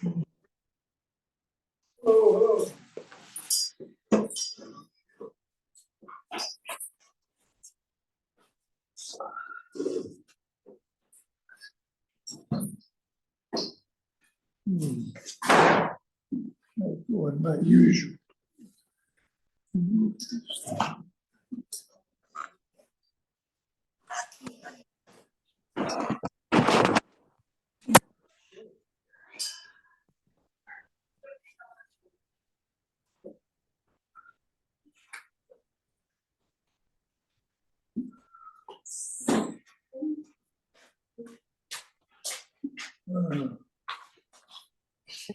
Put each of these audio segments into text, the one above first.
Oh, Not my usual.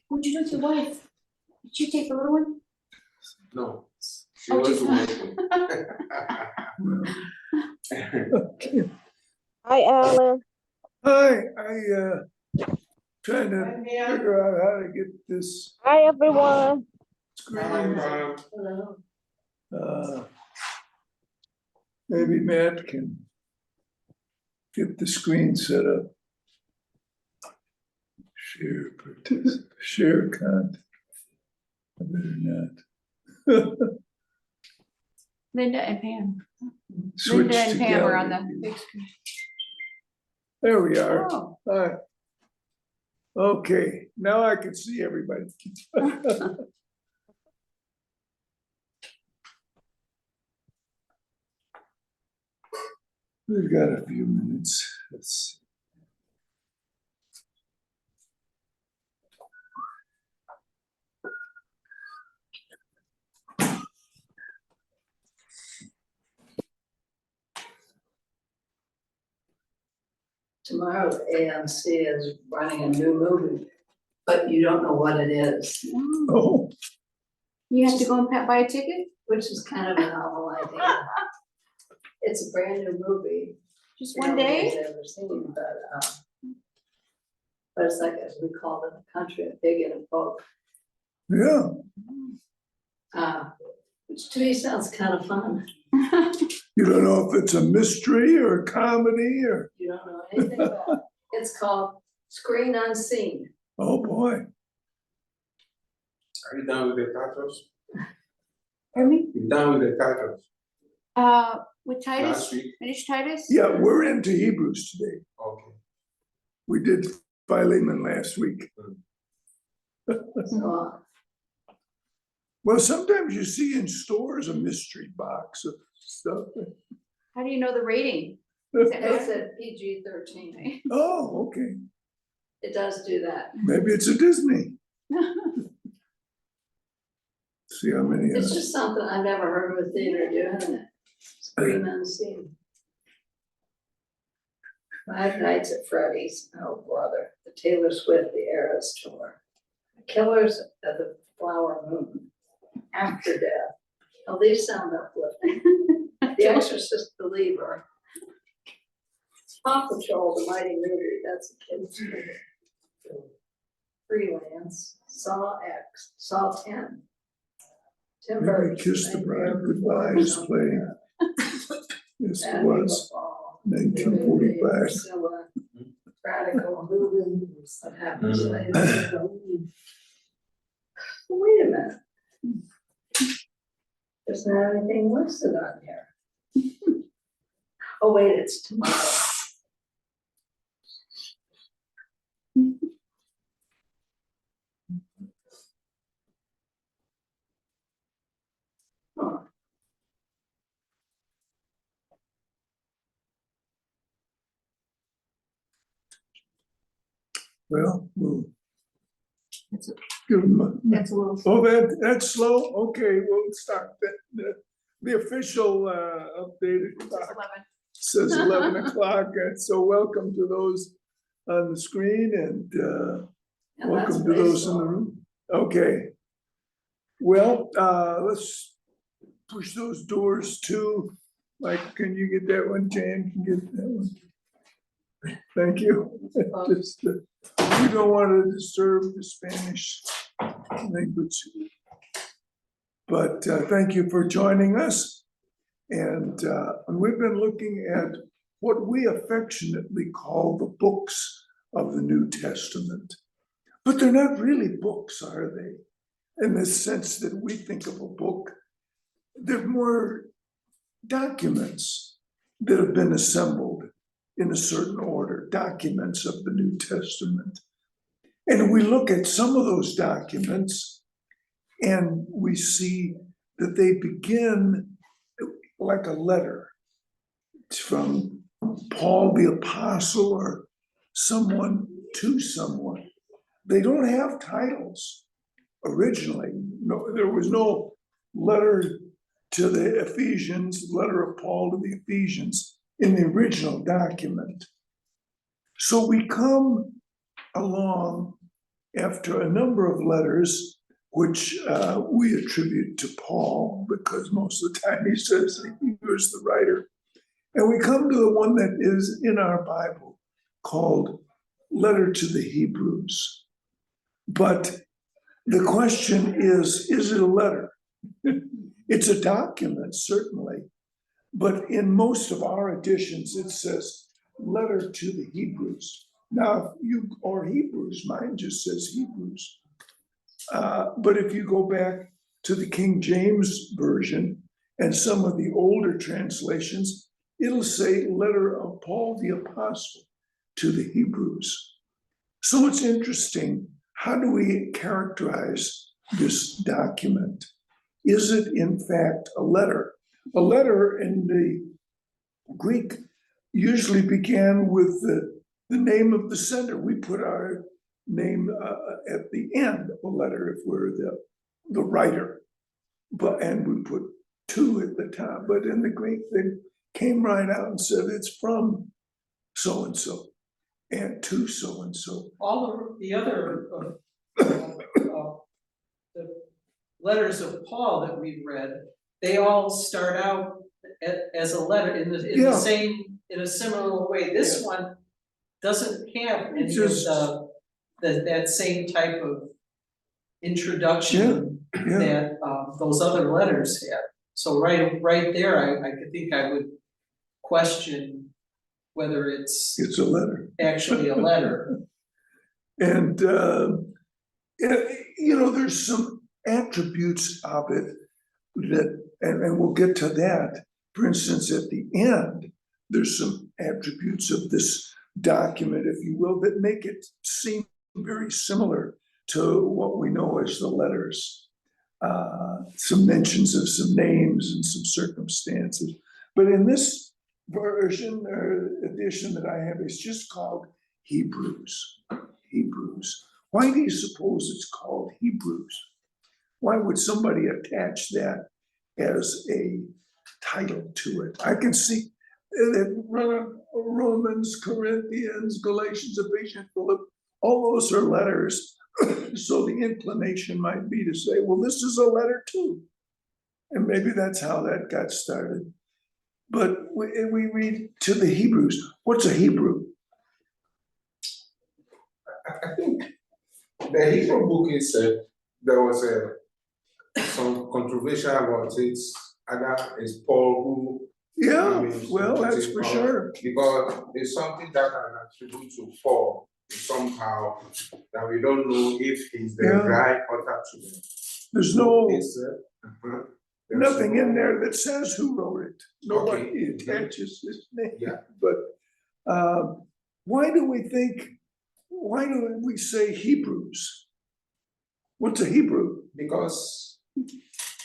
What'd you do with your wife? Did you take the little one? No, she Oh, was she's not. working. Okay. Hi, Alan. Hi, trying to figure out how to get this Hi, everyone. screen. hello. Maybe Matt can get the screen set up. Share content. I better not. Linda and Pam. Switch Linda and to Pam are on gallery the view. big screen. There we are. Oh, Hi. Okay, now I can see everybody. We've got a few minutes. Let's. Tomorrow AMC is running a new movie, but you don't know what it is, Oh, you have to go and buy a ticket? which is kind of a novel idea. It's a brand new movie. Just one day? Nobody's ever seen, but it's like, as we call it in the country, a pig in a poke. yeah. Which to me sounds kind of fun. You don't know if it's a mystery or a comedy or, You don't know anything about it. It's called Screen Unseen. oh boy. Are you done with the tacos? Pardon me? You done with the tacos? With Titus, Last week? finish Titus? Yeah, we're into Hebrews today. Okay. We did Philemon last week. So, Well, sometimes you see in stores a mystery box of stuff. How do you know the rating? Is that it's right? a PG-13. Oh, okay. It does do that. Maybe it's a Disney. See how many. It's just something I've never heard of a theater doing it. Screen Unseen. Five Nights at Freddy's, oh brother, the Taylor Swift, the Eras tour. The Killers of the Flower Moon, After Death. Oh, these sound uplifting. The Exorcist Believer. Paw Patrol, The Mighty Movie, that's a kid's movie. Freelance, Saw X, Saw 10. Tim Maybe Burton, Kiss the Nightmare Bride Before Goodbye is Sunset. playing. Yes, it Sandy was. LaFall, 1945. Priscilla, Radical, what happens later. Wait a minute. There's not anything listed on here. Oh, wait, it's tomorrow. Huh. Well, we'll That's a- give them a. That's a little. Oh, that's slow? Okay, we'll start that. The official updated clock 11. says 11 o'clock. And so welcome to those on the screen and And that's welcome to those in the baseball. room. Okay. Well, let's push those doors too. Mike, can you get that one? Jan can get that one. Thank you. Just, we don't want to disturb the Spanish language. But thank you for joining us. And we've been looking at what we affectionately call the books of the New Testament. But they're not really books, are they? In the sense that we think of a book, they're more documents that have been assembled in a certain order, documents of the New Testament. And we look at some of those documents and we see that they begin like a letter from Paul the Apostle or someone to someone. They don't have titles originally. No, there was no letter to the Ephesians, letter of Paul to the Ephesians in the original document. So we come along after a number of letters, which we attribute to Paul, because most of the time he says that he was the writer. And we come to the one that is in our Bible called Letter to the Hebrews. But the question is it a letter? It's a document, certainly. But in most of our editions, it says letter to the Hebrews. Now, or Hebrews, mine just says Hebrews. But if you go back to the King James Version and some of the older translations, it'll say letter of Paul the Apostle to the Hebrews. So it's interesting. How do we characterize this document? Is it in fact a letter? A letter in the Greek usually began with the name of the sender. We put our name at the end of a letter if we're the writer, and we put to at the top. But in the Greek, they came right out and said it's from so and so and to so and so. All of the other the letters of Paul that we've read, they all start out as a letter in the Yeah. same, in a similar way. This Yeah. one doesn't have any of Just- that same type of introduction Yeah, that those other letters had. So right there, I could think I would question whether it's it's a letter. actually a letter. And, there's some attributes of it that, and we'll get to that. For instance, at the end, there's some attributes of this document, if you will, that make it seem very similar to what we know as the letters. Some mentions of some names and some circumstances. But in this version or edition that I have, it's just called Hebrews. Hebrews. Why do you suppose it's called Hebrews? Why would somebody attach that as a title to it? I can see that Romans, Corinthians, Galatians, Ephesians, Philippians, all those are letters. So the inclination might be to say, well, this is a letter too. And maybe that's how that got started. But we read to the Hebrews. What's a Hebrew? I think the Hebrew book is there was some controversy about it. Either is Paul who Yeah, well, that's for sure. because it's something that can attribute to Paul somehow that we don't know if he's the Yeah. right author to them. There's no, There's nothing in no- there that says who wrote it. Nobody Okay. attaches his name. Yeah. But why do we say Hebrews? What's a Hebrew? Because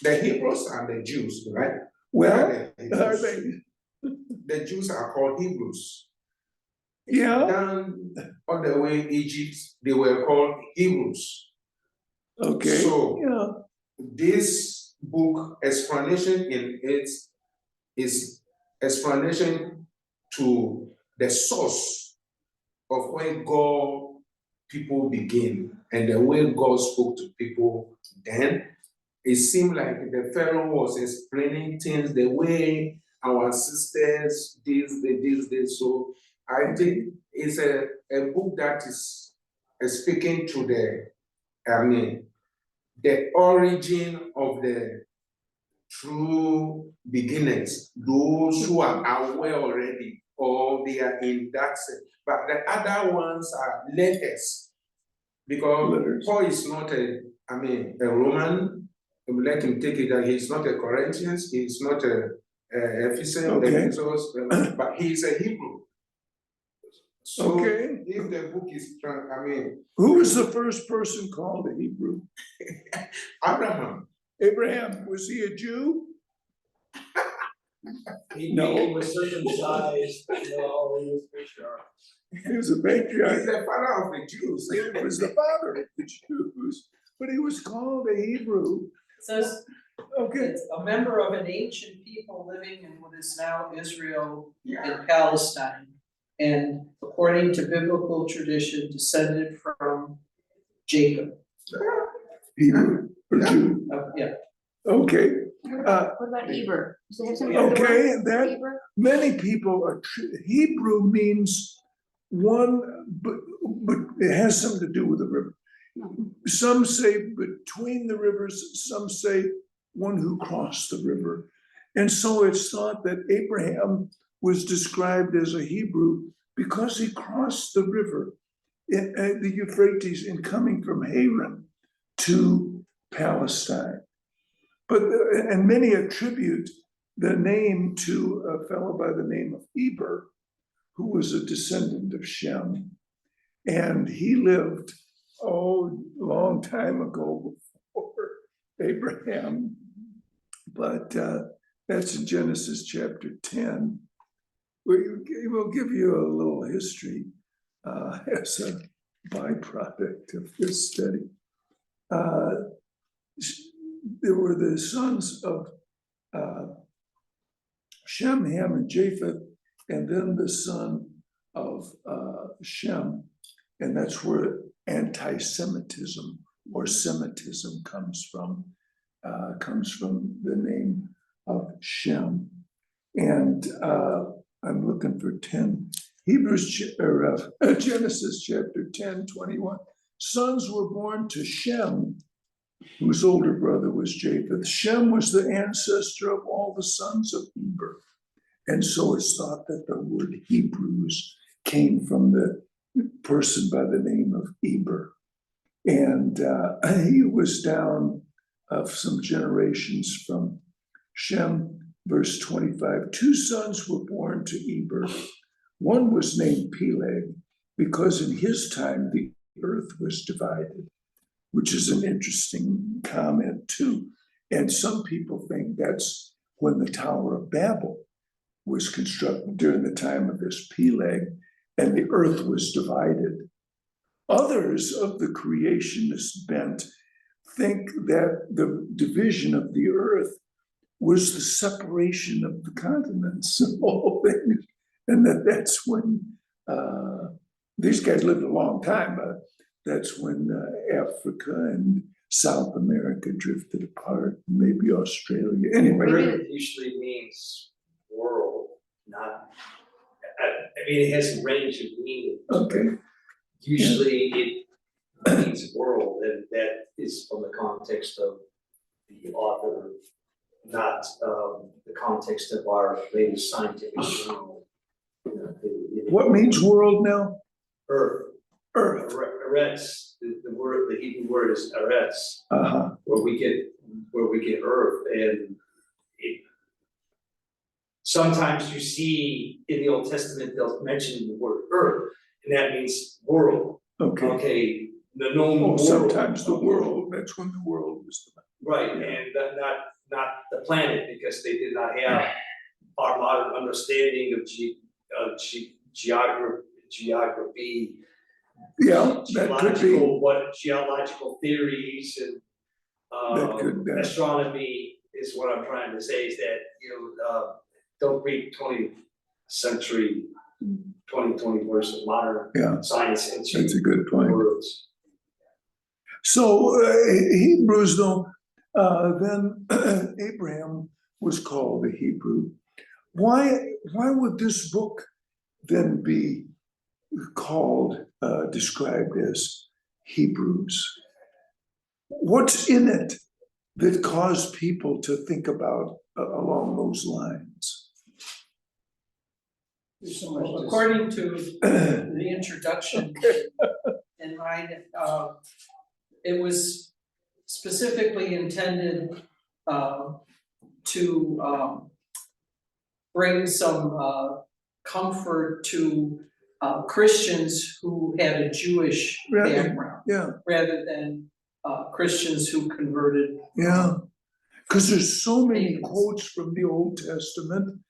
the Hebrews are the Jews, right? Well, They are are the they? Hebrews. The Jews are called Hebrews. Yeah, Down on the way in Egypt, they were called Hebrews. okay, So- yeah, This book explanation in it is explanation to the source of where God people begin and the way God spoke to people then. It seemed like the Pharaoh was explaining things the way our ancestors did this. So I think it's a book that is speaking to the origin of the true beginners, those who are aware already, or they are in that sense. But the other ones are letters Because Letters. Paul is not a Roman. I would like him to take it that he's not a Corinthians, he's not a Ephesians, Okay. Ephesus, but he's a Hebrew. So Okay. if the book is, Who was the first person called a Hebrew? Abraham. Abraham, was he a Jew? No. He was circumcised, no, he was for sure. He was a He's patriarch. the father of the Jews. He was the father of the Jews, but he was called a Hebrew. It says Okay, it's a member of an ancient people living in what is now Israel Yeah. and Palestine. And according to biblical tradition, descended from Jacob. Hebrew or Jew. Yeah, Okay, What about Eber? Does it have something to do with the okay, word that, Eber? many people are, Hebrew means one, but it has something to do with the river. Some say between the rivers, some say one who crossed the river. And so it's thought that Abraham was described as a Hebrew because he crossed the river, the Euphrates, in coming from Haran to Palestine. But, and many attribute the name to a fellow by the name of Eber, who was a descendant of Shem. And he lived, a long time ago before Abraham. But that's in Genesis chapter 10. We'll give you a little history as a byproduct of this study. There were the sons of Shem, Ham, and Japheth, and then the son of Shem. And that's where anti-Semitism or Semitism comes from the name of Shem. And I'm looking for 10, Genesis chapter 10, 21. Sons were born to Shem, whose older brother was Japheth. Shem was the ancestor of all the sons of Eber. And so it's thought that the word Hebrews came from the person by the name of Eber. And he was down of some generations from Shem, verse 25. 2 sons were born to Eber. One was named Peleg, because in his time the earth was divided, which is an interesting comment too. And some people think that's when the Tower of Babel was constructed during the time of this Peleg, and the earth was divided. Others of the creationist bent think that the division of the earth was the separation of the continents of all things, and that's when these guys lived a long time, but that's when Africa and South America drifted apart, maybe Australia. Anyway, Earth usually means world, not, I mean, it has a range of meanings. okay, Usually it means world, and that is from the context of the author, not the context of our latest scientific journal. what means world now? Earth, Earth. Eretz, the word, the Hebrew word is Eretz, Uh-huh. where we get earth, and it, sometimes you see in the Old Testament, they'll mention the word earth, and that means world. Okay. Okay, the known Oh, world. sometimes the world, that's when the world was divided. Right, and not the planet, because they did not have our modern understanding of geography. Yeah, that could be. Geological theories and That could be. astronomy is what I'm trying to say, is that, don't read 20th century, 21st modern Yeah, science into that's a good point. words. So Hebrews, though, then Abraham was called a Hebrew. Why would this book then be called, described as Hebrews? What's in it that caused people to think about along those lines? according to the introduction in mind. It was specifically intended to bring some comfort to Christians who had a Jewish Yeah. background, Yeah, rather than Christians who converted. yeah. Because there's so many Pagans. quotes from the Old Testament.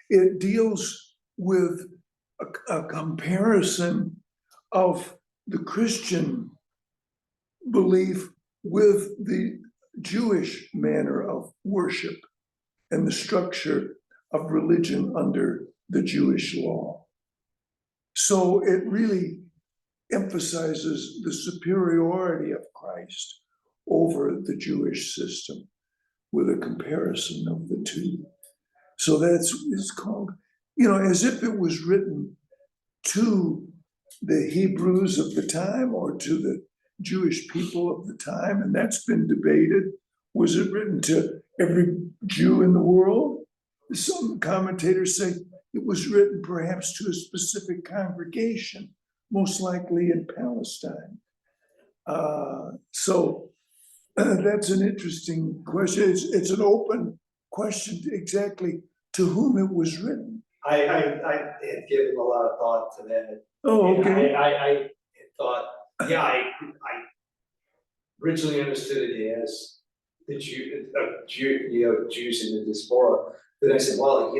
It deals with a comparison of the Christian belief with the Jewish manner of worship and the structure of religion under the Jewish law. So it really emphasizes the superiority of Christ over the Jewish system with a comparison of the two. So it's called, as if it was written to the Hebrews of the time or to the Jewish people of the time, and that's been debated. Was it written to every Jew in the world? Some commentators say it was written perhaps to a specific congregation, most likely in Palestine. So that's an interesting question. It's an open question to exactly to whom it was written. I had given a lot of thought to that. Oh, And okay. I had thought, yeah, I originally understood it as the Jews in the diaspora. Then I said, well,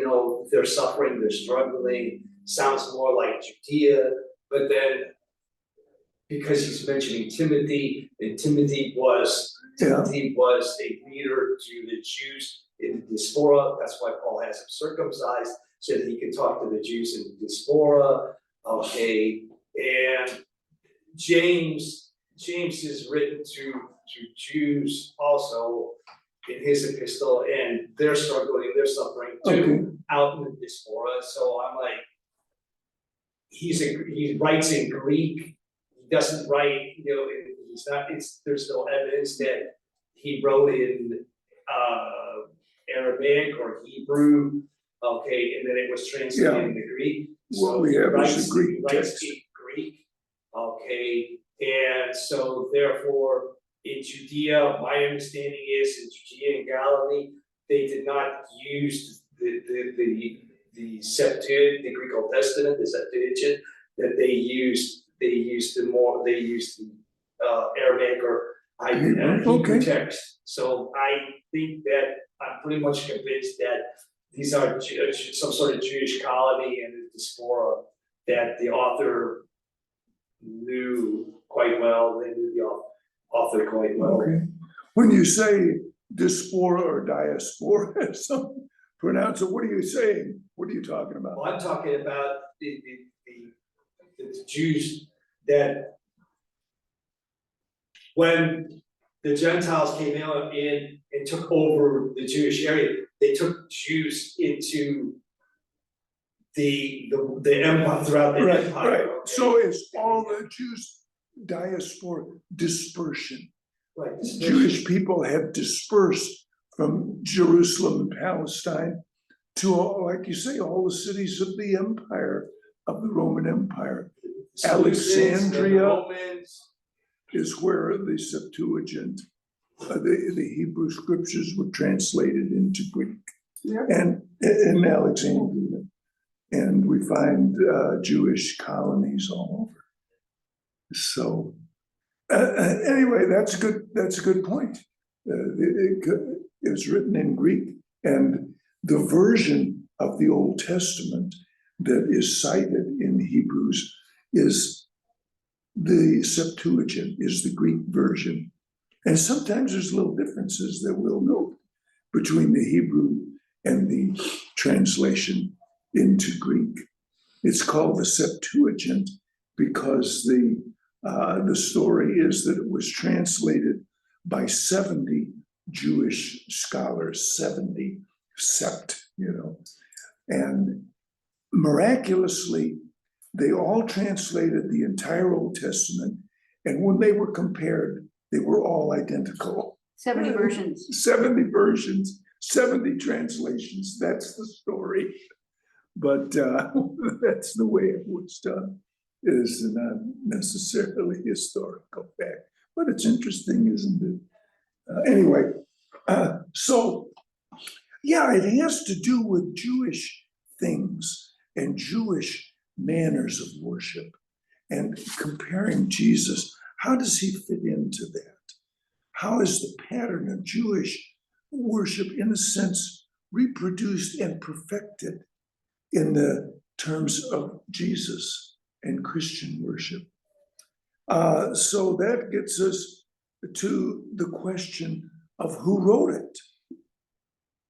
they're suffering, they're struggling, sounds more like Judea. But then, because he's mentioning Timothy, and Timothy was a leader to the Jews in the diaspora. That's why Paul has him circumcised, so that he could talk to the Jews in the diaspora. Okay, and James is written to Jews also in his epistle, and they're struggling, they're suffering too out in the diaspora. So I'm like, he writes in Greek. He doesn't write, he's not. There's no evidence that he wrote in Aramaic or Hebrew. Okay, and then it was translated into Greek. What we have is a Greek he writes text. in Greek. Okay, and so therefore in Judea, my understanding is in Judea and Galilee, they did not use the Septuagint, the Greek Old Testament, the Septuagint, that they used the Aramaic or Hebrew text. So I think that I'm pretty much convinced that these are some sort of Jewish colony in the diaspora that the author knew quite well. They knew the author quite well. Okay. When you say diaspora or diaspora, some pronounce it, what are you saying? What are you talking about? Well, I'm talking about the Jews that when the Gentiles came in and took over the Jewish area, they took Jews into the empire, throughout the empire. Right. Okay? So it's all the Jews diaspora dispersion. Right. Jewish people have dispersed from Jerusalem and Palestine to all, like you say, all the cities of the empire, of the Roman Empire. Alexandria Romans. is where the Septuagint, the Hebrew scriptures were translated into Greek. And in Alexandria. And we find Jewish colonies all over. So anyway, that's a good point. It was written in Greek, and the version of the Old Testament that is cited in Hebrews is the Septuagint, is the Greek version. And sometimes there's little differences that we'll note between the Hebrew and the translation into Greek. It's called the Septuagint because the story is that it was translated by 70 Jewish scholars, 70 sept, and miraculously, they all translated the entire Old Testament, and when they were compared, they were all identical. 70 versions. 70 versions, 70 translations, that's the story. But that's the way it was done. is not necessarily historical fact, but it's interesting, isn't it? Anyway, so, yeah, it has to do with Jewish things and Jewish manners of worship and comparing Jesus. How does he fit into that? How is the pattern of Jewish worship, in a sense, reproduced and perfected in the terms of Jesus and Christian worship? So that gets us to the question of who wrote it.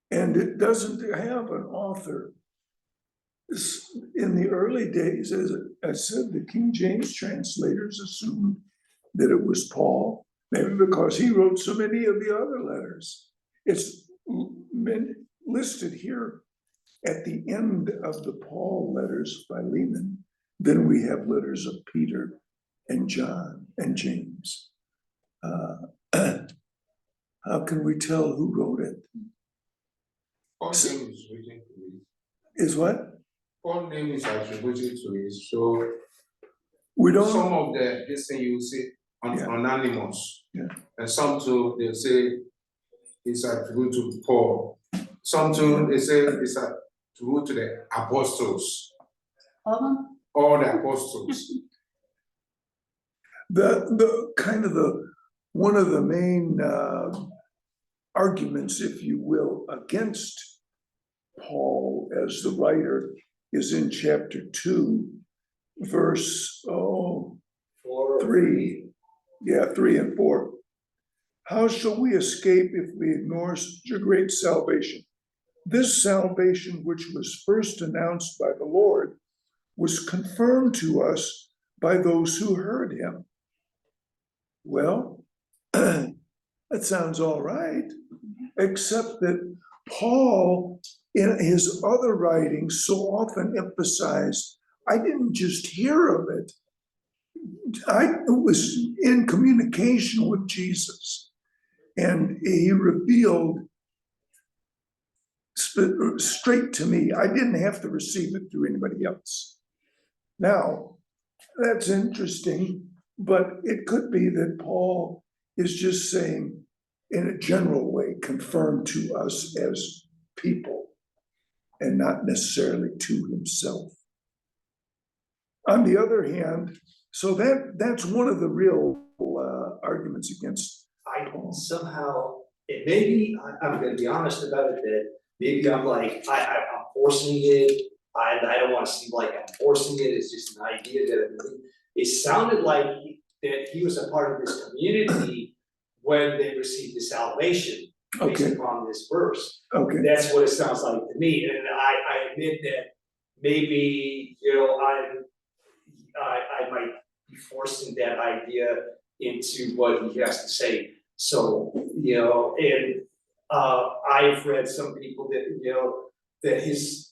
And it doesn't have an author. In the early days, as I said, the King James translators assumed that it was Paul, maybe because he wrote so many of the other letters. It's been listed here at the end of the Paul letters, Philemon. Then we have letters of Peter and John and James. How can we tell who wrote it? All name is written to it. Is what? All name is attributed to it, so We don't, some of this thing you see Yeah. anonymous. Yeah. And some too, they say it's attributed to Paul. Some too, they say it's attributed to the apostles, all the apostles. the kind of one of the main arguments, if you will, against Paul as the writer is in chapter 2, verse 3. Yeah, 3 and 4. How shall we escape if we ignore such a great salvation? This salvation, which was first announced by the Lord, was confirmed to us by those who heard him. Well, that sounds all right, except that Paul, in his other writings, so often emphasized, I didn't just hear of it, I was in communication with Jesus, and he revealed straight to me. I didn't have to receive it through anybody else. Now, that's interesting, but it could be that Paul is just saying, in a general way, confirmed to us as people and not necessarily to himself. On the other hand, so that's one of the real arguments against I Paul. somehow, it maybe, I'm gonna be honest about it, that maybe I'm like, I'm forcing it. I don't wanna seem like I'm forcing it, it's just an idea that it sounded like that he was a part of this community when they received the salvation based Okay. upon this verse. Okay, That's what it sounds like to me, and I admit that maybe, I might be forcing that idea into what he has to say. So, and I've read some people that, that his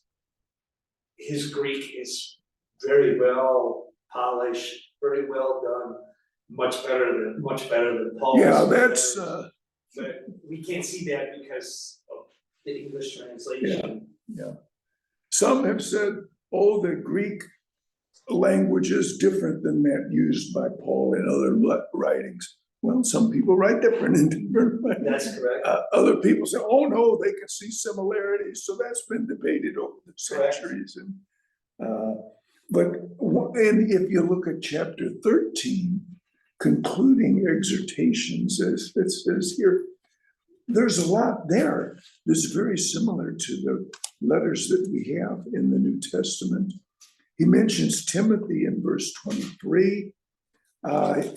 Greek is very well polished, very well done, much better than Paul's. yeah, that's, But we can't see that because of the English translation. some have said, oh, the Greek language is different than that used by Paul in other writings. Well, some people write different in different writings. That's correct. Other people say, oh, no, they can see similarities. So that's been debated over the Correct. centuries. And if you look at chapter 13, concluding exhortations, as it says here, there's a lot there that's very similar to the letters that we have in the New Testament. He mentions Timothy in verse 23.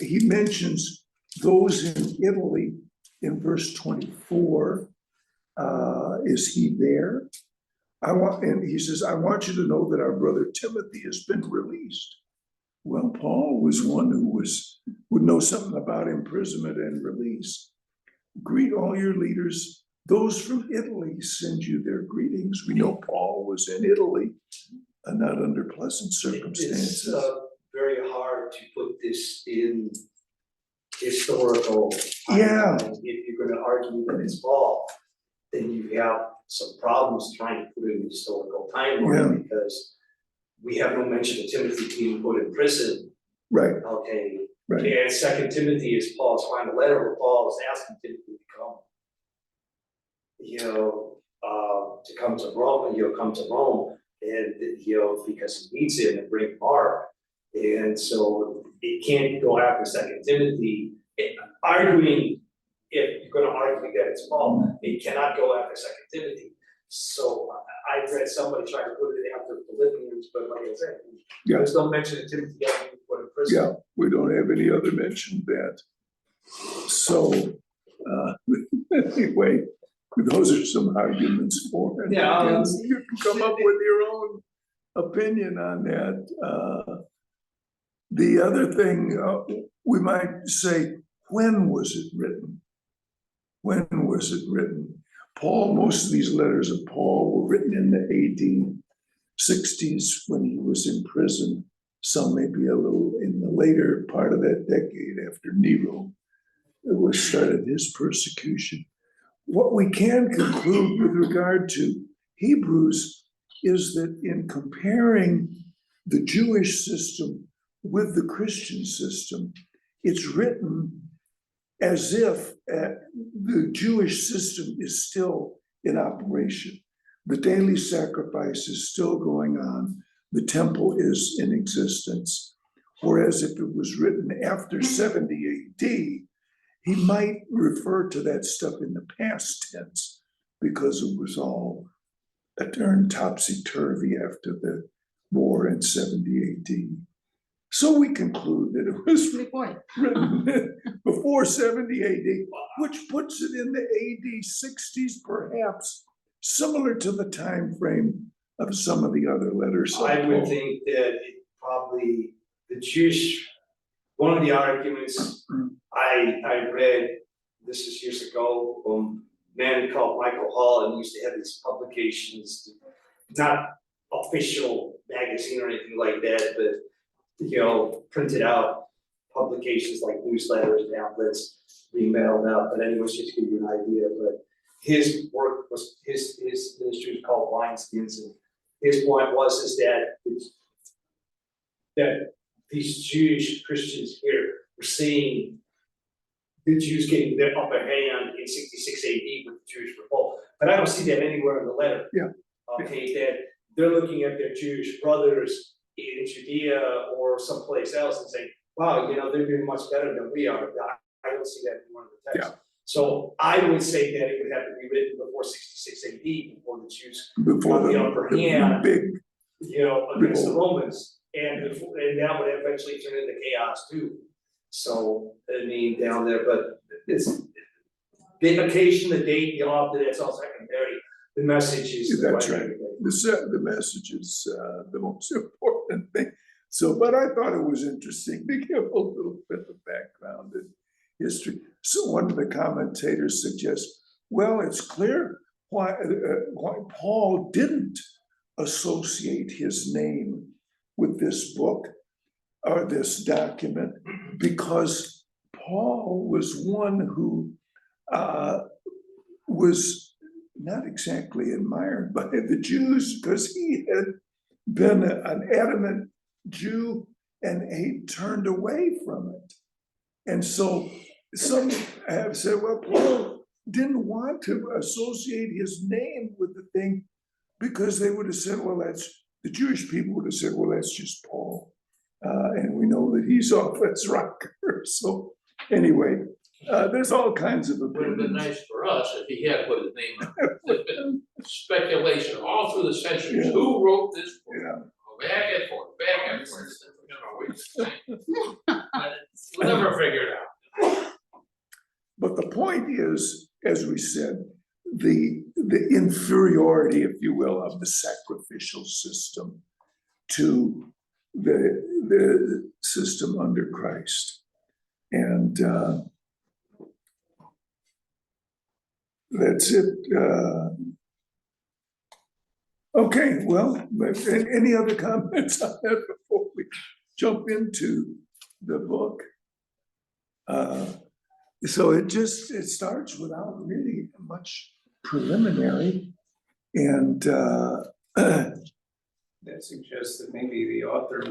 He mentions those in Italy in verse 24. Is he there? And he says, I want you to know that our brother Timothy has been released. Well, Paul was one who would know something about imprisonment and release. Greet all your leaders. Those from Italy send you their greetings. We know Paul was in Italy, not under pleasant circumstances. It's very hard to put this in historical. Yeah. timeline. If you're gonna argue that it's Paul, then you have some problems trying to put it in historical timeline because we have no mention of Timothy being put in prison, right, okay? right, And Second Timothy is Paul's final letter where Paul is asking Timothy to come. To come to Rome, and come to Rome, and because he needs him and bring Mark. And so it can't go after Second Timothy. Arguing, if you're gonna argue that it's Paul, it cannot go after Second Timothy. So I've read somebody trying to put it after Philippians, but like I said, Yeah. there's no mention of Timothy having been put in prison. yeah, we don't have any other mention of that. So, anyway, those are some arguments for it. Yeah, You can come up with your own opinion on that. The other thing, we might say, when was it written? When was it written? Paul, most of these letters of Paul were written in the AD 60s when he was in prison. Some maybe a little in the later part of that decade after Nero started his persecution. What we can conclude with regard to Hebrews is that in comparing the Jewish system with the Christian system, it's written as if the Jewish system is still in operation. The daily sacrifice is still going on. The temple is in existence. Whereas if it was written after 70 AD, he might refer to that stuff in the past tense because it was all turned topsy-turvy after the war in 70 AD. So we conclude that it was Good point. written before 70 AD, which puts it in the AD 60s, perhaps, similar to the time frame of some of the other letters. of I would Paul. think that it probably, the Jewish, one of the arguments I read, this is years ago, a man called Michael Hall, and he used to have these publications, not official magazine or anything like that, but printed out publications like newsletters, pamphlets, being mailed out, but anyways, just to give you an idea, but his work was, his ministry was called Wineskins, and his point was is that these Jewish Christians here were seeing the Jews getting their upper hand in 66 AD with the Jewish revolt, but I don't see that anywhere in the letter. Yeah. Okay, that they're looking at their Jewish brothers in Judea or someplace else and saying, wow, they're doing much better than we are. I don't see that in one of the texts. So I would say that it would have to be written before 66 AD, before the Jews Before got the upper hand, big, against the Romans. And that would eventually turn into chaos too. So, down there, but it's the occasion, the date, the author, that's all secondary. The message is. That's right. The message is the most important thing. So, but I thought it was interesting to give a little bit of background and history. So one of the commentators suggests, well, it's clear why Paul didn't associate his name with this book or this document, because Paul was one who was not exactly admired by the Jews, because he had been an adamant Jew and he turned away from it. And so some have said, well, Paul didn't want to associate his name with the thing, because they would have said, well, the Jewish people would have said, well, that's just Paul. And we know that he's off as rocker. So anyway, there's all kinds of Would have been opinions. nice for us if he had put his name on it. There's been speculation all through the centuries, Yeah. who wrote this book? Yeah. Back and forth. But we'll never figure it out. But the point is, as we said, the inferiority, if you will, of the sacrificial system to the system under Christ. And that's it. Okay, well, any other comments on that before we jump into the book? So it starts without really much preliminary, and that suggests that maybe the author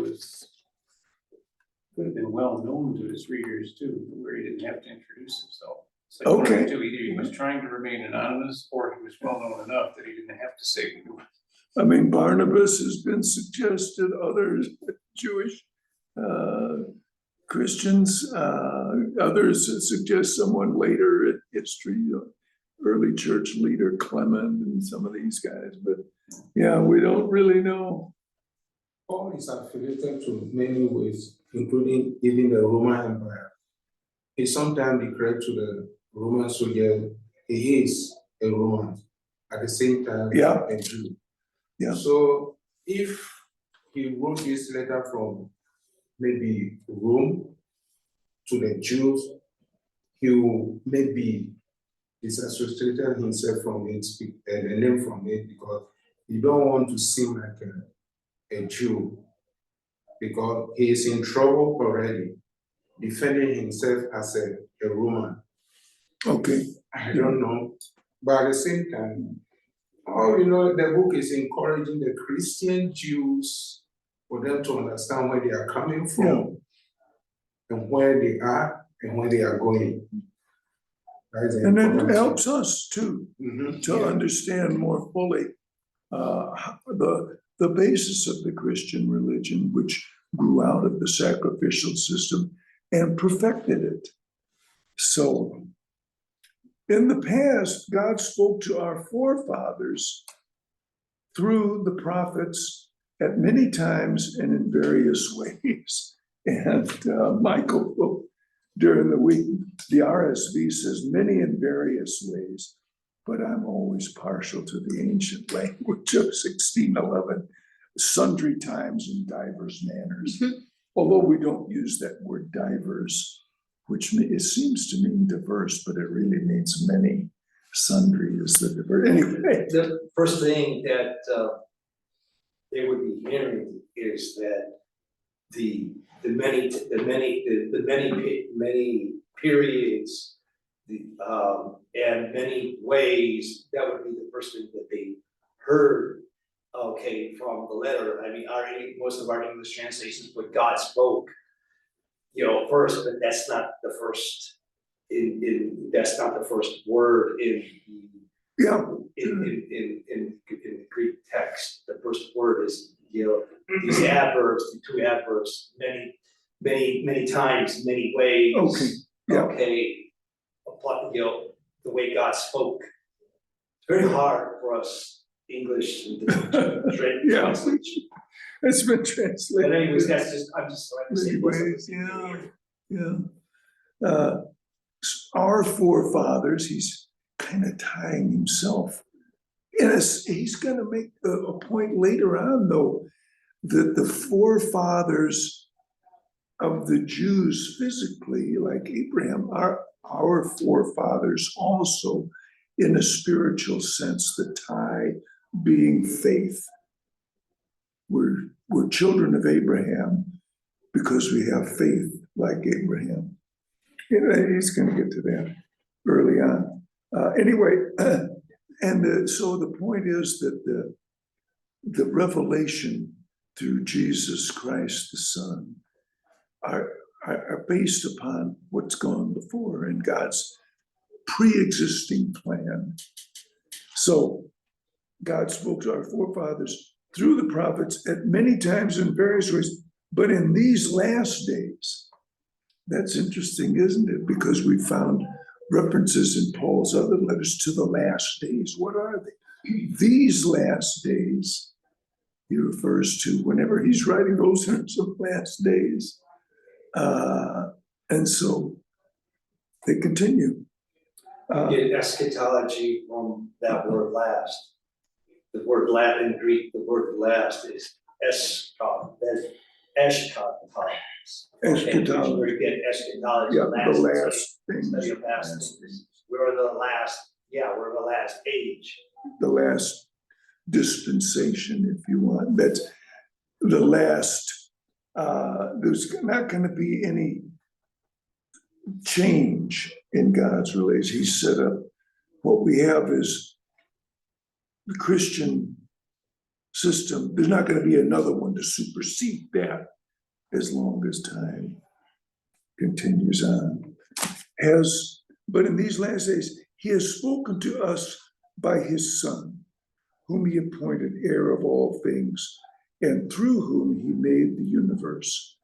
could have been well known to his readers too, where he didn't have to introduce himself. So one of the Okay. two, either he was trying to remain anonymous, or he was well known enough that he didn't have to say who he was. I mean, Barnabas has been suggested, others, Jewish Christians, others suggest someone later in history, early church leader Clement and some of these guys, but yeah, we don't really know. Paul is affiliated to many ways, including even the Roman Empire. He sometimes declared to the Roman soldier he is a Roman, at the same time Yeah. a Jew. Yeah. So if he wrote this letter from maybe Rome to the Jews, he will maybe disassociated himself from it and then from it because he don't want to seem like a Jew because he is in trouble already, defending himself as a Roman. Okay, I don't know, but at the same time, the book is encouraging the Christian Jews for them to understand where they are coming from and where they are and where they are going. That is and it important. helps us too, Mhm, to yeah. understand more fully the basis of the Christian religion, which grew out of the sacrificial system and perfected it. So in the past, God spoke to our forefathers through the prophets at many times and in various ways. And Michael, during the week, the RSV says many in various ways, but I'm always partial to the ancient language of 1611, sundry times in divers manners. Although we don't use that word divers, which it seems to mean diverse, but it really means many. Sundry is the diverse. Anyway, The first thing that they would be hearing is that the many periods, and many ways, that would be the first thing that they heard, okay, from the letter. I mean, most of our English translations put God spoke, first, but that's not the first that's not the first word in yeah, the Greek text. The first word is, these adverbs, the two adverbs, many times, many ways. Okay, yeah. Okay, the way God spoke. It's very hard for us English to Yeah. translate. It's been But translated. anyways, I'm just trying to say. Many ways, yeah. Our forefathers, he's kind of tying himself. And he's going to make a point later on, though, that the forefathers of the Jews physically, like Abraham, are our forefathers also in a spiritual sense, the tie being faith. We're children of Abraham because we have faith like Abraham. He's going to get to that early on. Anyway, so the point is that the revelation through Jesus Christ, the Son, are based upon what's gone before in God's pre-existing plan. So God spoke to our forefathers through the prophets at many times in various ways, but in these last days, that's interesting, isn't it? Because we found references in Paul's other letters to the last days. What are they? These last days, he refers to whenever he's writing those terms of last days. And so they continue. Get eschatology from that word last. The word in Greek, the word last is eschatology. Eschatology. We get eschatology, Yeah, the last things, things. study of past things. We're in the last age. The last dispensation, if you want. That's the last, there's not going to be any change in God's relation. He set up, what we have is the Christian system. There's not gonna be another one to supersede that as long as time continues on. But in these last days, he has spoken to us by his Son, whom he appointed heir of all things, and through whom he made the universe.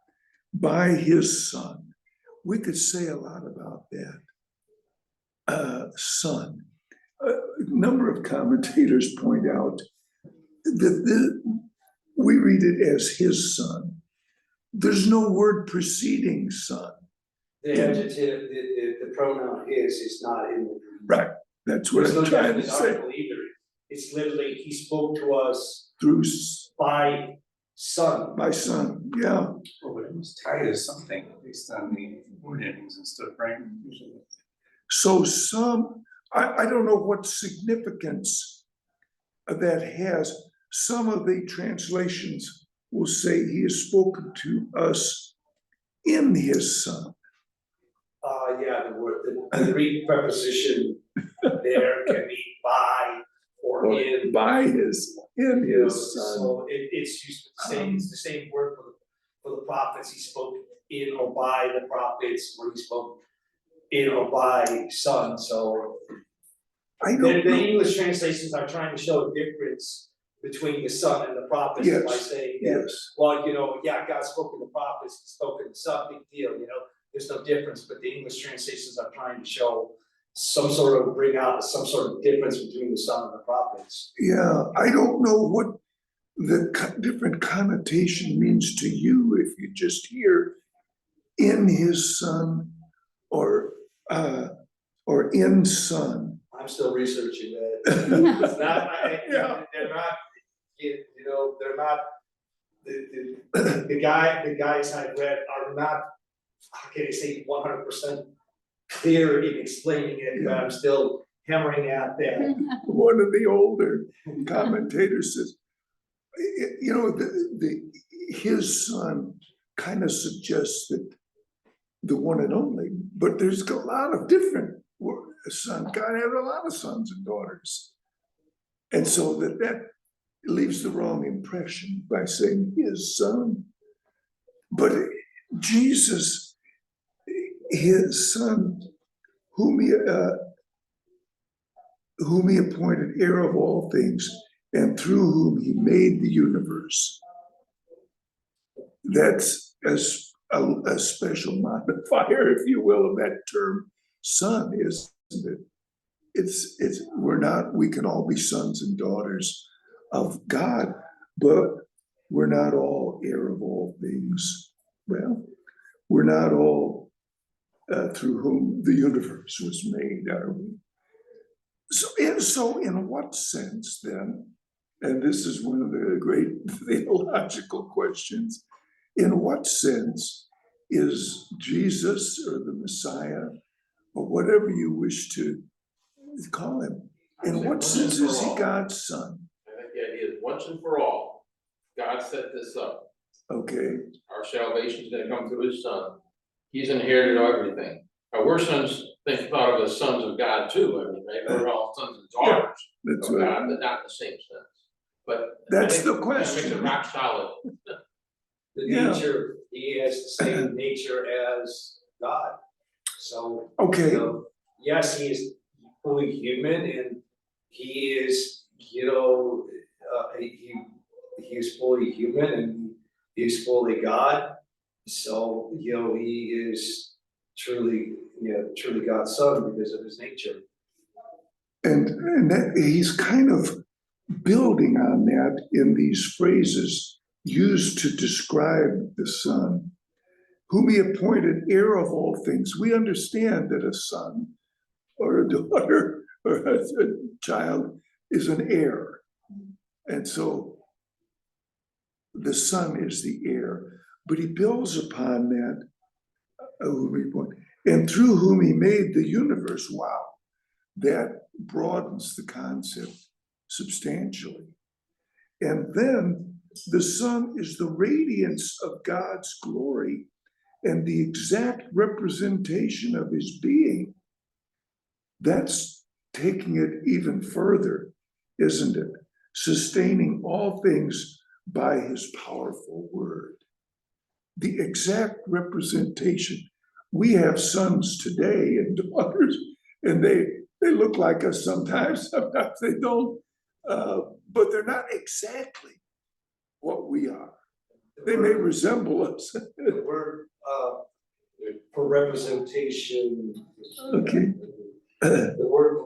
By his Son. We could say a lot about that. Son. A number of commentators point out that we read it as his Son. There's no word preceding son. The adjective, the pronoun his is not in the. Right, that's what There's I'm no trying to definite say. article either. It's literally, he spoke to us Through by son. my son, yeah. Well, but it was tied to something based on the word endings and stuff, right? So I don't know what significance that has. Some of the translations will say he has spoken to us in his Son. Yeah, the word, the Greek preposition there can be by or Or in. by his, in You know, his Son. so it's used the same, it's the same word for the prophets, he spoke in or by the prophets, or he spoke in or by son, so. I The don't know. English translations are trying to show the difference between the son and the prophets by Yes, saying that, Yes, well, you know, yeah, God spoke in the prophets, he spoke in the son, big deal, you know, there's no difference, but the English translations are trying to show bring out some sort of difference between the son and the prophets. yeah, I don't know what the different connotation means to you if you just hear in his Son or in Son. I'm still researching that. It's not, Yeah. they're not, you know, they're not, the guys I've read are not, how can I say, 100% clear in explaining it, but I'm still hammering at that. One of the older commentators says, you know, his Son kind of suggests that the one and only, but there's a lot of different sons. God had a lot of sons and daughters. And so that leaves the wrong impression by saying his Son. But Jesus, his Son, whom he appointed heir of all things, and through whom he made the universe. That's a special modifier, if you will, of that term son, isn't it? We can all be sons and daughters of God, but we're not all heir of all things. Well, we're not all through whom the universe was made, are we? So in what sense then, and this is one of the great theological questions, in what sense is Jesus or the Messiah, or whatever you wish to call him, in what sense is he God's son? I think the idea is once and for all, God set this up. Okay, Our salvation is gonna come through his son. He's inherited everything. Now, we're thought of as sons of God too, I mean, right? We're all sons and daughters that's of right. God, but not in the same sense. But That's I think the that makes question. it rock solid. The Yeah. nature, he has the same nature as God, so. Okay, You know, yes, he is fully human and he is, you know, he is fully human and he's fully God. So, you know, he is truly God's son because of his nature. and that, he's kind of building on that in these phrases used to describe the Son, whom he appointed heir of all things. We understand that a son or a daughter or a child is an heir. And so the Son is the heir, but he builds upon that, and through whom he made the universe. Wow, that broadens the concept substantially. And then the Son is the radiance of God's glory and the exact representation of his being. That's taking it even further, isn't it? sustaining all things by his powerful word. The exact representation. We have sons today and daughters, and they look like us sometimes, sometimes they don't, but they're not exactly what we are. They may resemble us. The word, for representation. Okay. The word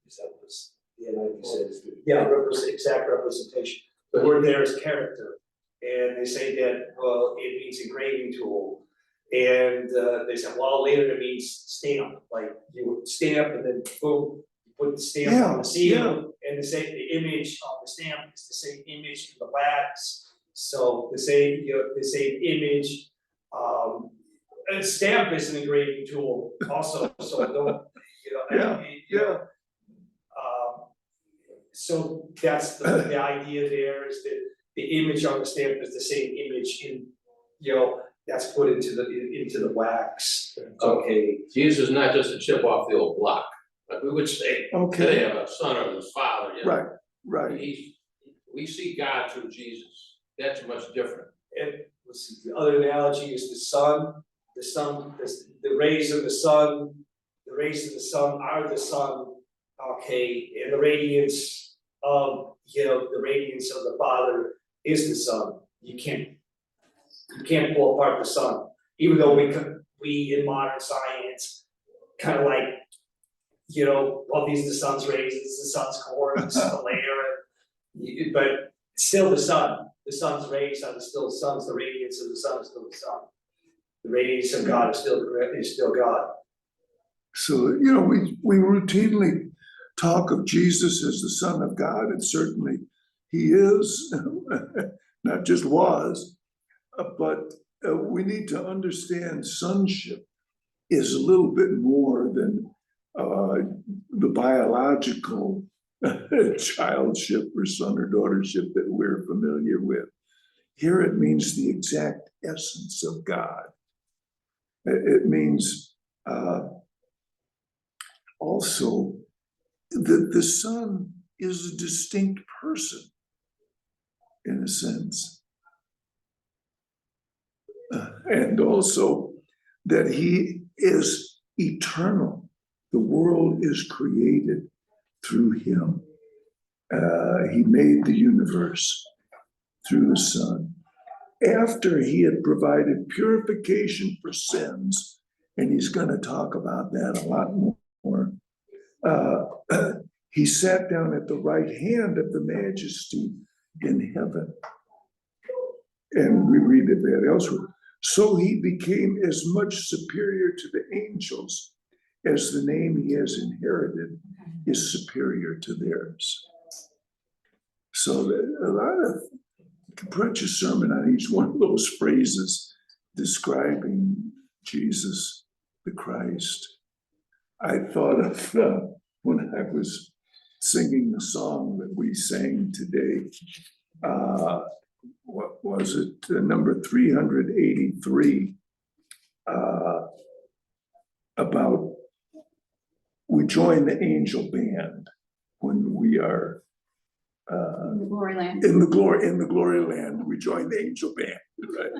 is that what the NIV says? Yeah, exact representation. The word there is character. And they say that, well, it means engraving tool. And they said, well, later it means stamp, like you would stamp and then boom, you put the stamp on the seal. And they say the image on the stamp is the same image in the wax. So the same image, a stamp is an engraving tool also, so don't, so that's the idea there is that the image on the stamp is the same image in, that's put into the wax. Okay. Jesus is not just a chip off the old block, like we would say, today of a son of his father. You know? Right. We see God through Jesus. That's much different. And let's see, the other analogy is the sun, the rays of the sun are the sun, okay, and the radiance of the Father is the sun. You can't pull apart the sun, even though we in modern science kind of like, well, these are the sun's rays, this is the sun's core, this is the layer, but still the sun. The sun's rays are still the sun's, the radiance of the sun is still the sun. The radiance of God is still God. So, we routinely talk of Jesus as the Son of God, and certainly he is, not just was, but we need to understand sonship is a little bit more than the biological childship or son or daughtership that we're familiar with. Here it means the exact essence of God. It means also that the Son is a distinct person in a sense. And also that he is eternal. The world is created through him. He made the universe through the Son. After he had provided purification for sins, and he's going to talk about that a lot more, he sat down at the right hand of the Majesty in heaven. And we read of that elsewhere. So he became as much superior to the angels as the name he has inherited is superior to theirs. So a lot of, you can preach a sermon on each one of those phrases describing Jesus the Christ. I thought of when I was singing the song that we sang today, what was it, number 383, about we join the angel band when we are In the glory land. in the glory land. We join the angel band, right?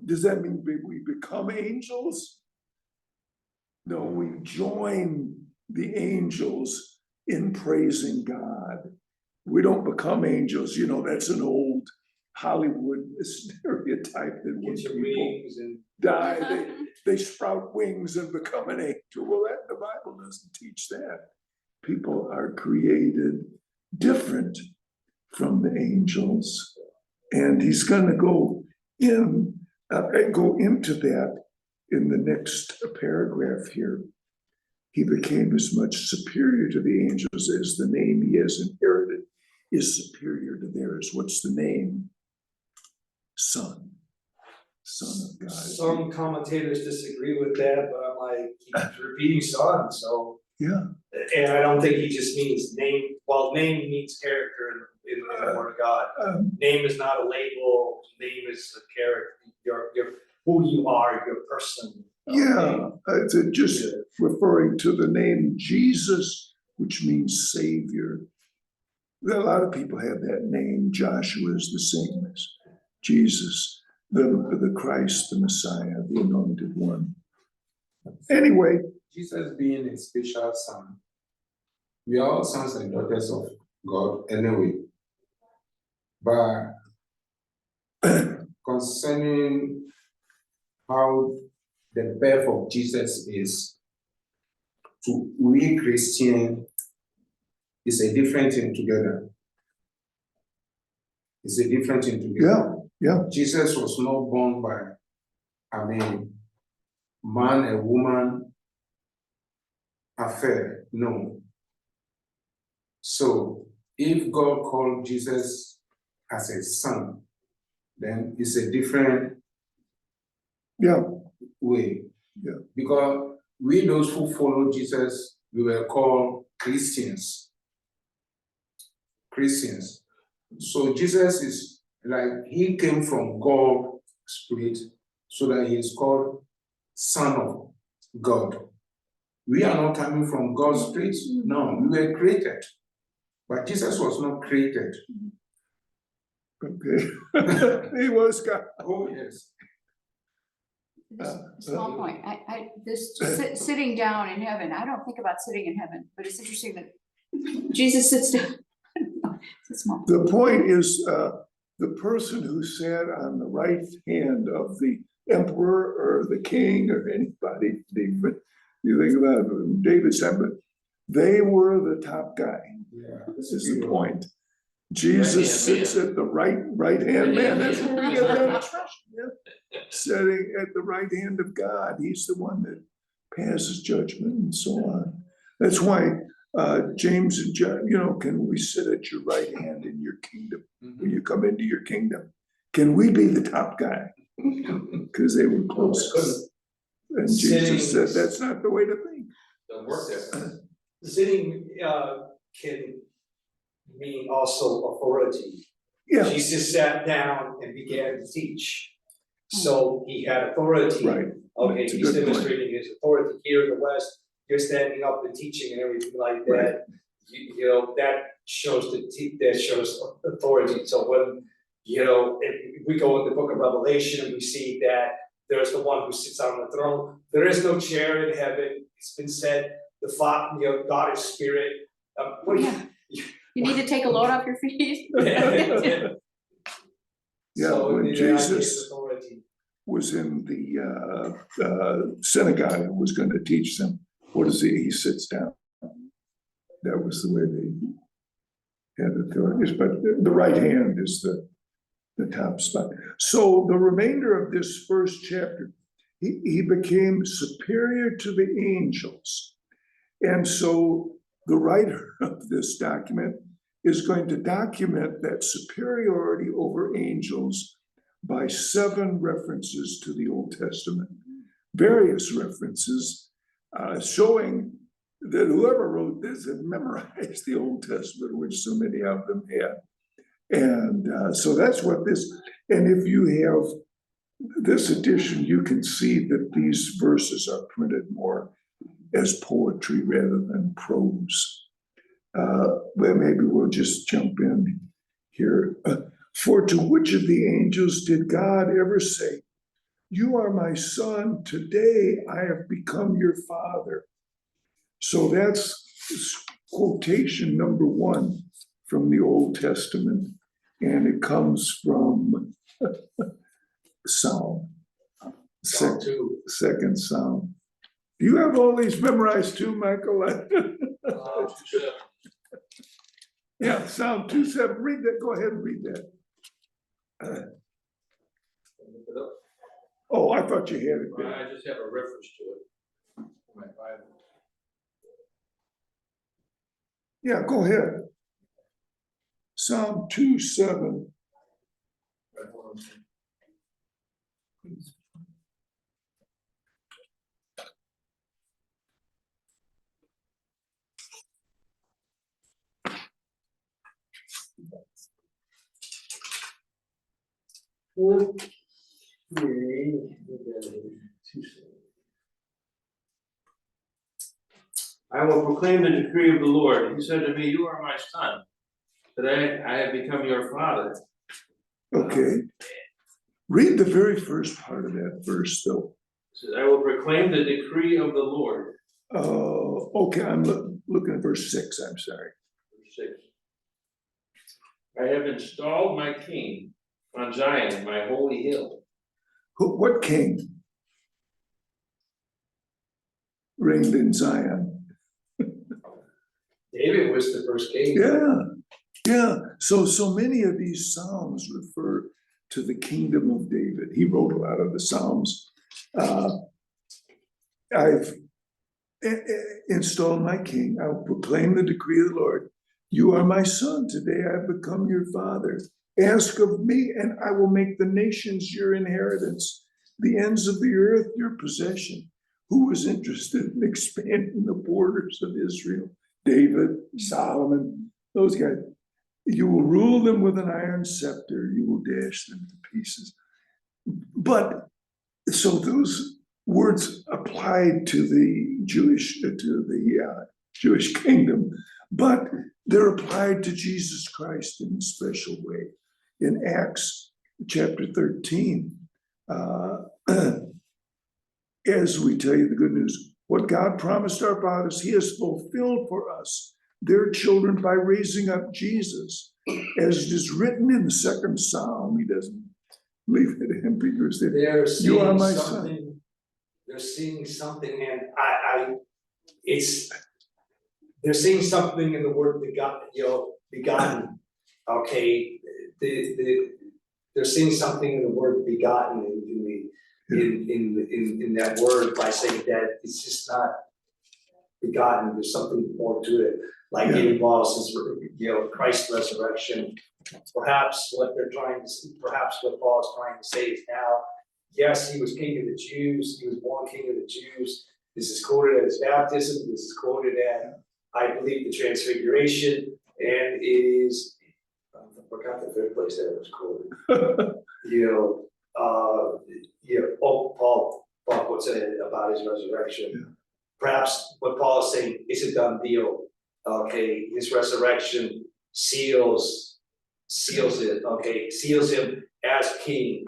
Does that mean we become angels? No, we join the angels in praising God. We don't become angels. That's an old Hollywood stereotype that when people die, they sprout wings and become an angel. Well, the Bible doesn't teach that. People are created different from the angels, and he's going to go into that in the next paragraph here. He became as much superior to the angels as the name he has inherited is superior to theirs. What's the name? Son of God. Some commentators disagree with that, but I'm like, he keeps repeating son, so. Yeah. And I don't think he just means name. Well, name means character in the Word of God. Name is not a label. Name is a character. Your who you are, your person. Yeah, it's just referring to the name Jesus, which means Savior. A lot of people have that name. Joshua is the same as Jesus, the Christ, the Messiah, the anointed one. Anyway, Jesus being a special son, we are all sons and daughters of God anyway. But concerning how the birth of Jesus is, to we Christian, is a different thing together. It's a different thing together. yeah, Jesus was not born by, man and woman affair, no. So if God called Jesus as a son, then it's a different yeah, way. Yeah. Because we, those who follow Jesus, we were called Christians. Christians. So Jesus is like, he came from God's spirit, so that he is called Son of God. We are not coming from God's spirit. No, we were created. But Jesus was not created. okay. He was God. Oh, yes. Small point, sitting down in heaven, I don't think about sitting in heaven, but it's interesting that Jesus sits down. It's a small. The point is, the person who sat on the right hand of the emperor or the king or anybody, even you think about it, David said, but they were the top guy. Yeah. This is the point. Jesus Right-hand sits at the right hand man. That's where we get that expression. Yeah. Sitting at the right hand of God. He's the one that passes judgment and so on. That's why James and John, can we sit at your right hand in your kingdom when you come into your kingdom? Can we be the top guy? Because they were close. And Jesus said that's not the way to think. Doesn't work that way. Sitting can mean also authority. Yeah, Jesus sat down and began to teach. So he had authority. right. Okay, That's a he's good point. demonstrating his authority here in the West. You're standing up and teaching and everything like that. Right. That shows that shows authority. So when if we go in the book of Revelation, we see that there's the one who sits on the throne. There is no chair in heaven. It's been said the Father, God is spirit. Yeah. You need to take a load off your feet. Yeah, So when the idea is Jesus authority. was in the synagogue and was going to teach them, what is he? He sits down. That was the way they had authorities, but the right hand is the top spot. So the remainder of this first chapter, he became superior to the angels. And so the writer of this document is going to document that superiority over angels by 7 references to the Old Testament, various references showing that whoever wrote this had memorized the Old Testament, which so many of them had. And so that's what this, and if you have this edition, you can see that these verses are printed more as poetry rather than prose. Well, maybe we'll just jump in here. For to which of the angels did God ever say, "You are my son, today I have become your father"? So that's quotation number 1 from the Old Testament, and it comes from Psalm, second Psalm. Do you have all these memorized too, Michael? Yeah, Psalm 2:7. Read that. Go ahead and read that. Oh, I thought you had it. Well, I just have a reference to it in my Bible. Yeah, go ahead. Psalm 2:7. I will proclaim the decree of the Lord. He said to me, "You are my son. that I have become your father. Okay. Read the very first part of that verse though. It says, I will proclaim the decree of the Lord. Okay, I'm looking at verse 6, I'm sorry. Verse 6. I have installed my king on Zion, my holy hill. What king reigned in Zion? David was the first king. Yeah. So many of these Psalms refer to the kingdom of David. He wrote a lot of the Psalms. I've installed my king. I will proclaim the decree of the Lord. You are my son. Today I have become your father. Ask of me, and I will make the nations your inheritance, the ends of the earth your possession. Who was interested in expanding the borders of Israel? David, Solomon, those guys. You will rule them with an iron scepter. You will dash them to pieces. But so those words applied to the Jewish kingdom, but they're applied to Jesus Christ in a special way. In Acts chapter 13, as we tell you the good news, what God promised our fathers, he has fulfilled for us, their children, by raising up Jesus. As it is written in the second Psalm, he doesn't leave it ambiguous. They're You are seeing my something, son. they're seeing something, and they're seeing something in the word begotten, okay? They're seeing something in the word begotten in that word by saying that it's just not begotten, there's something more to it. Like David Wallace says, Christ's resurrection, perhaps what Paul is trying to say is now, yes, he was king of the Jews, he was born king of the Jews. This is quoted at his baptism, this is quoted at, I believe, the transfiguration, and it is, I forgot the third place that it was quoted. Paul quotes it about his resurrection. Yeah. Perhaps what Paul is saying is a done deal. Okay, his resurrection seals it, okay, seals him as king.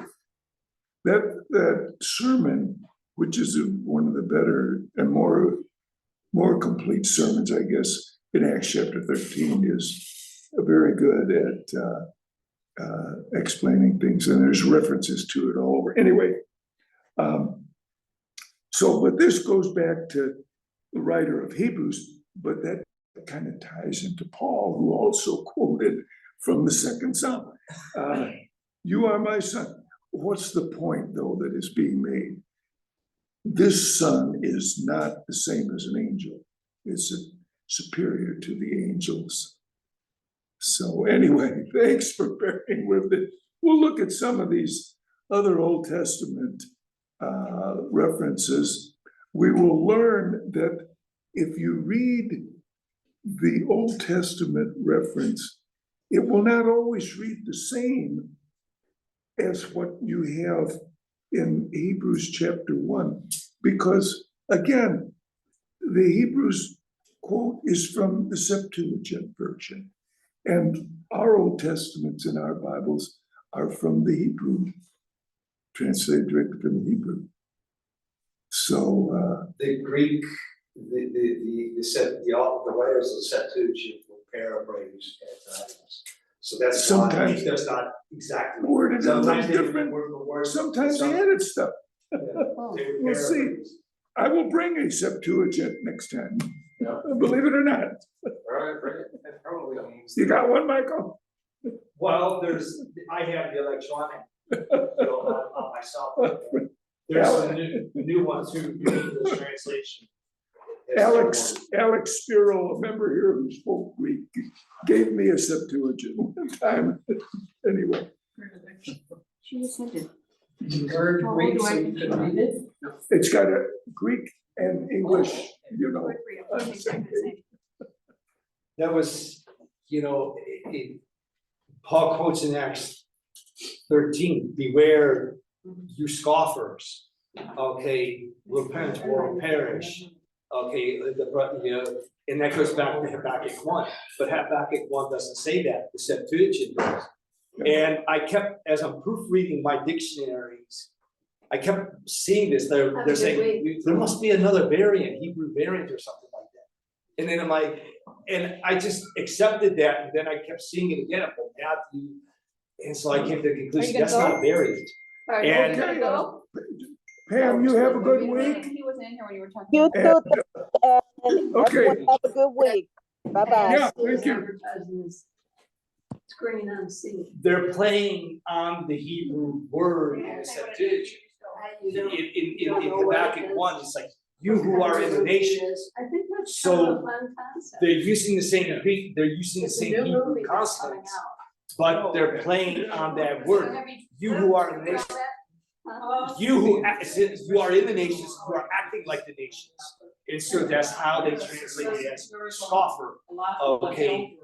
That sermon, which is one of the better and more complete sermons, I guess, in Acts chapter 13, is very good at explaining things, and there's references to it all over. Anyway, but this goes back to the writer of Hebrews, but that kind of ties into Paul, who also quoted from the second Psalm. You are my son. What's the point, though, that is being made? This son is not the same as an angel. It's superior to the angels. So anyway, thanks for bearing with it. We'll look at some of these other Old Testament references. We will learn that if you read the Old Testament reference, it will not always read the same as what you have in Hebrews chapter 1, because again, the Hebrews quote is from the Septuagint version, and our Old Testaments in our Bibles are from the Hebrew, translated directly from the Hebrew. So The Greek, the writers of the Septuagint will paraphrase at times. So that's Sometimes- not exactly. worded a little Sometimes they would different. word for word. sometimes they added stuff. They would We'll see. paraphrase. I will bring a Septuagint next time, Yeah. believe it or not. All right, bring it. That probably means. You got one, Michael? Well, I have the electronic, on myself. There's the new ones who do the translation. Alex Spiro, a member here who spoke Greek, gave me a Septuagint one time. Anyway, She just sent it. You heard Oh, Greek, do I- so you could read it? it's got a Greek and English, you know. Quick read. That was, Paul quotes in Acts 13, beware you scoffers, okay, repent or perish. Okay, And that goes back to Habakkuk 1, but Habakkuk 1 doesn't say that, the Septuagint does. And I kept, as I'm proofreading my dictionaries, I kept seeing this, Have a they're good saying, there must be another variant, Hebrew variant or something like that. And then I'm like, and I just accepted that, and then I kept seeing it again, but Matthew, and so I came to the conclusion, gonna that's not a go? variant. All right, And- we're gonna go. Pam, you have a good He week. wasn't in here when you were talking. You about too, and Okay. everyone have a good week. Bye-bye. Yeah, thank you. Advertising this Screen unseen. They're playing on the Hebrew word in the Septuagint. In Habakkuk 1, it's like, you who are in the nations, I think that's So, kind of a fun concept. they're using the same Greek, they're using the It's a same new Hebrew movie that's coming consonants, out. but they're playing on that word. You who are in the nations, Huh? you who you are in the nations, who are acting like the nations. And so that's how they translate it as scoffer. Okay,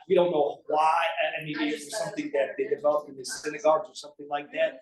we don't know why, and maybe it was something that they developed in the synagogues or something like that.